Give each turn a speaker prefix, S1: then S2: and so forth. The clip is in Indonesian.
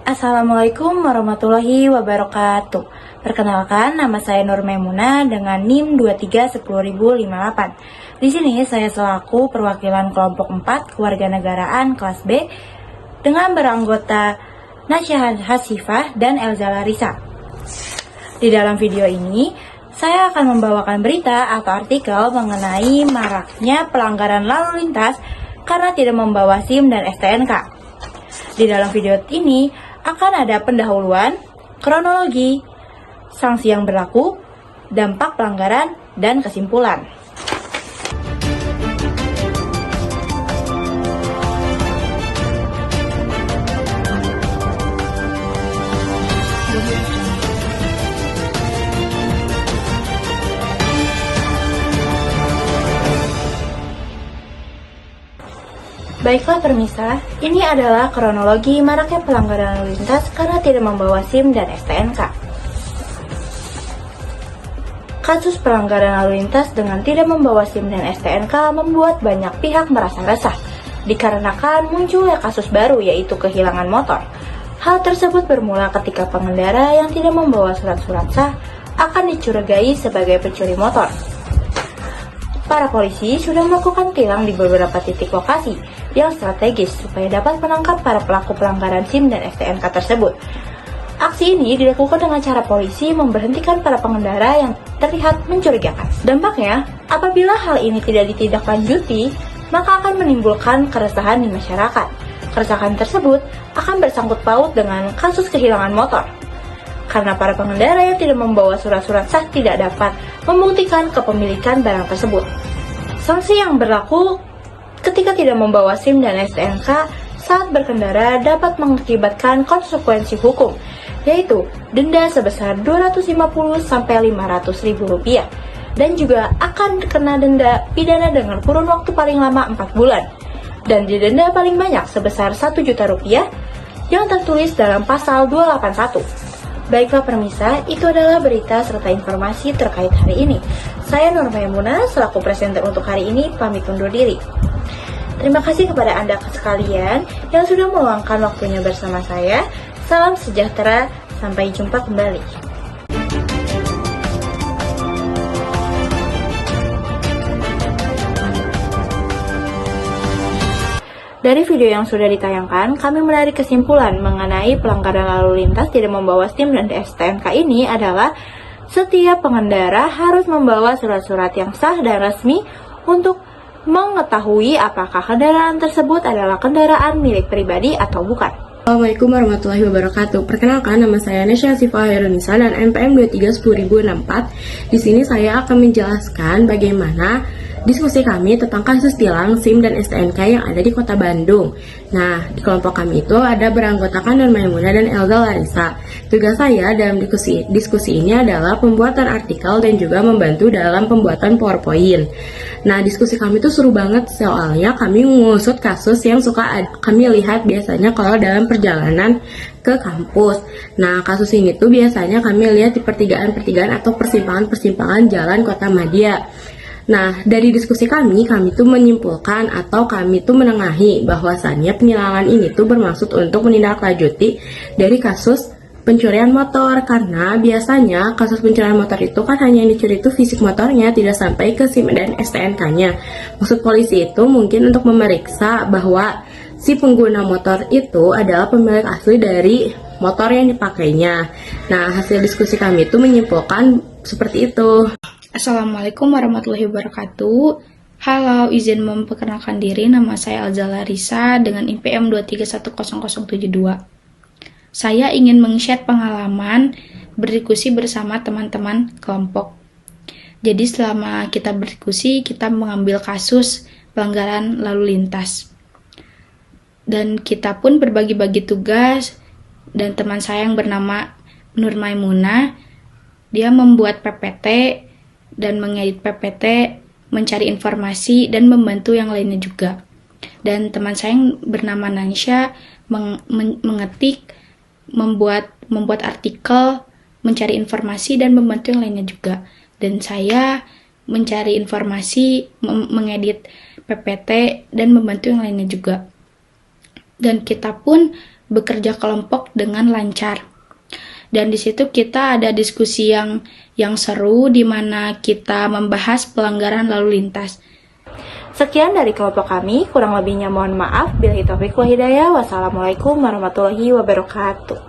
S1: Assalamualaikum warahmatullahi wabarakatuh. Perkenalkan, nama saya Nur Maimunah dengan NIM 231058. Di sini saya selaku perwakilan kelompok 4 kewarganegaraan kelas B dengan beranggota Nasya Hasifah dan Elza Larissa. Di dalam video ini, saya akan membawakan berita atau artikel mengenai maraknya pelanggaran lalu lintas karena tidak membawa SIM dan STNK. Di dalam video ini akan ada pendahuluan, kronologi, sanksi yang berlaku, dampak pelanggaran, dan kesimpulan. Baiklah permisa, ini adalah kronologi maraknya pelanggaran lalu lintas karena tidak membawa SIM dan STNK. Kasus pelanggaran lalu lintas dengan tidak membawa SIM dan STNK membuat banyak pihak merasa resah, dikarenakan munculnya kasus baru yaitu kehilangan motor. Hal tersebut bermula ketika pengendara yang tidak membawa surat-surat sah akan dicurigai sebagai pencuri motor. Para polisi sudah melakukan tilang di beberapa titik lokasi yang strategis supaya dapat menangkap para pelaku pelanggaran SIM dan STNK tersebut. Aksi ini dilakukan dengan cara polisi memberhentikan para pengendara yang terlihat mencurigakan. Dampaknya, apabila hal ini tidak ditindaklanjuti, maka akan menimbulkan keresahan di masyarakat. Keresahan tersebut akan bersangkut paut dengan kasus kehilangan motor. Karena para pengendara yang tidak membawa surat-surat sah tidak dapat membuktikan kepemilikan barang tersebut. Sanksi yang berlaku ketika tidak membawa SIM dan STNK saat berkendara dapat mengakibatkan konsekuensi hukum, yaitu denda sebesar Rp250-500.000 dan juga akan kena denda pidana dengan kurun waktu paling lama 4 bulan dan didenda paling banyak sebesar Rp1 juta yang tertulis dalam pasal 281. Baiklah permisa, itu adalah berita serta informasi terkait hari ini. Saya Nur Maimunah, selaku presenter untuk hari ini, pamit undur diri. Terima kasih kepada Anda sekalian yang sudah meluangkan waktunya bersama saya. Salam sejahtera, sampai jumpa kembali. Dari video yang sudah ditayangkan, kami menarik kesimpulan mengenai pelanggaran lalu lintas tidak membawa SIM dan STNK ini adalah setiap pengendara harus membawa surat-surat yang sah dan resmi untuk mengetahui apakah kendaraan tersebut adalah kendaraan milik pribadi atau bukan.
S2: Assalamualaikum warahmatullahi wabarakatuh. Perkenalkan, nama saya Nasya Hasifah dan NPM 231064. Di sini saya akan menjelaskan bagaimana diskusi kami tentang kasus tilang SIM dan STNK yang ada di Kota Bandung. Nah, di kelompok kami itu ada beranggotakan Nur Maimunah dan Elza Larissa. Tugas saya dalam diskusi ini adalah pembuatan artikel dan juga membantu dalam pembuatan PowerPoint. Nah, diskusi kami itu seru banget soalnya kami mengusut kasus yang suka kami lihat biasanya kalau dalam perjalanan ke kampus. Nah, kasus ini tuh biasanya kami lihat di pertigaan-pertigaan atau persimpangan-persimpangan jalan Kota Madia. Nah, dari diskusi kami tuh menyimpulkan atau kami tuh menengahi bahwasannya penilangan ini tuh bermaksud untuk menindaklanjuti dari kasus pencurian motor, karena biasanya kasus pencurian motor itu kan hanya yang dicuri itu fisik motornya, tidak sampai ke SIM dan STNK-nya. Maksud polisi itu mungkin untuk memeriksa bahwa si pengguna motor itu adalah pemilik asli dari motor yang dipakainya. Nah, hasil diskusi kami itu menyimpulkan seperti itu.
S3: Assalamualaikum warahmatullahi wabarakatuh. Halo, izin memperkenalkan diri, nama saya Elza Larissa dengan IPM 231072. Saya ingin meng-share pengalaman berdiskusi bersama teman-teman kelompok. Jadi selama kita berdiskusi, kita mengambil kasus pelanggaran lalu lintas. Dan kita pun berbagi-bagi tugas, dan teman saya yang bernama Nur Maimunah, dia membuat PPT dan mengedit PPT, mencari informasi, dan membantu yang lainnya juga. Dan teman saya yang bernama Nansya mengetik, membuat artikel, mencari informasi, dan membantu yang lainnya juga. Dan saya mencari informasi, mengedit PPT, dan membantu yang lainnya juga. Dan kita pun bekerja kelompok dengan lancar. Dan di situ kita ada diskusi yang seru di mana kita membahas pelanggaran lalu lintas.
S1: Sekian dari kelompok kami, kurang lebihnya mohon maaf. Billahi taufiq wal hidayah. Wassalamualaikum warahmatullahi wabarakatuh.